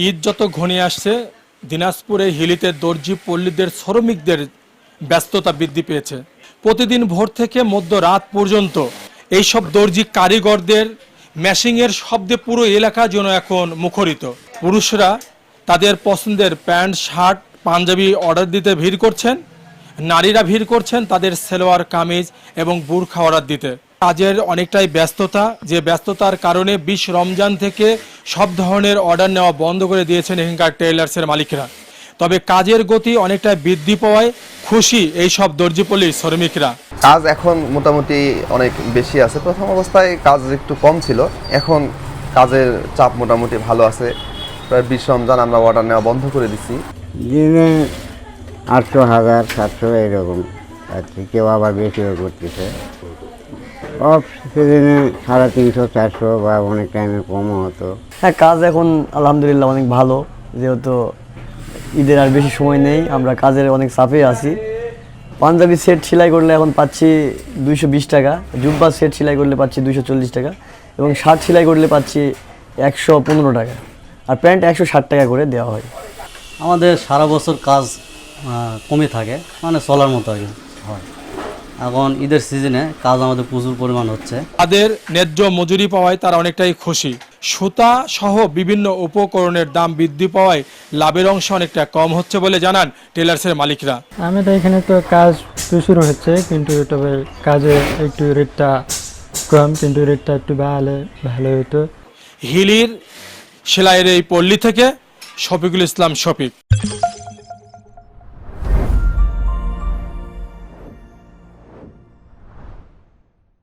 ঈদ যত ঘনিয়ে আসছে, দিনাজপুরে হিলিতে দর্জি পল্লীদের শ্রমিকদের ব্যস্ততা বৃদ্ধি পেয়েছে। প্রতিদিন ভোর থেকে মধ্যরাত পর্যন্ত এইসব দর্জি কারিগরদের মেশিংয়ের শব্দে পুরো এলাকা যেন এখন মুখরিত। পুরুষরা তাদের পছন্দের প্যান্ট, শার্ট, পাঞ্জাবি অর্ডার দিতে ভিড় করছেন, নারীরা ভিড় করছেন তাদের সেলোয়ার কামিজ এবং বুরখা অর্ডার দিতে। কাজের অনেকটাই ব্যস্ততা, যে ব্যস্ততার কারণে 20 রমজান থেকে সব ধরনের অর্ডার নেওয়া বন্ধ করে দিয়েছেন এখানকার টেইলার্সের মালিকরা। তবে কাজের গতি অনেকটা বৃদ্ধি পাওয়ায় খুশি এই সব দর্জিপল্লীর শ্রমিকরা। কাজ এখন মোটামুটি অনেক বেশি আছে। প্রথম অবস্থায় কাজ একটু কম ছিল, এখন কাজের চাপ মোটামুটি ভালো আছে। প্রায় 20 রমজান আমরা অর্ডার নেওয়া বন্ধ করে দিচ্ছি। দিনে 800, 1000, 700 এরকম আর কি, কেউ আবার বেশিও করতেছে। অফ সিজনে 350, 400 বা অনেক টাইমে কমও হতো। হ্যাঁ, কাজ এখন আলহামদুলিল্লাহ অনেক ভালো, যেহেতু ঈদের আর বেশি সময় নেই, আমরা কাজের অনেক চাপে আছি। পাঞ্জাবি সেট সেলাই করলে এখন পাচ্ছি 220 টাকা, জুব্বা সেট সেলাই করলে পাচ্ছি 240 টাকা, এবং শার্ট সেলাই করলে পাচ্ছি 115 টাকা, আর প্যান্ট 160 টাকা করে দেওয়া হয়। আমাদের সারা বছর কাজ কমে থাকে, মানে চলার মতো আর কি হয়। এখন ঈদের সিজনে কাজ আমাদের প্রচুর পরিমাণ হচ্ছে। তাদের ন্যায্য মজুরি পাওয়ায় তারা অনেকটাই খুশি। সুতা সহ বিভিন্ন উপকরণের দাম বৃদ্ধি পাওয়ায় লাভের অংশ অনেকটা কম হচ্ছে বলে জানান টেলার্সের মালিকরা। আমাদের এখানে তো কাজ তো শুরু হচ্ছে, কিন্তু তবে কাজে একটু রেটটা কম, কিন্তু রেটটা একটু বাড়ালে ভালো হতো। হিলির সেলাইয়ের এই পল্লী থেকে শফিকুল ইসলাম শফিক।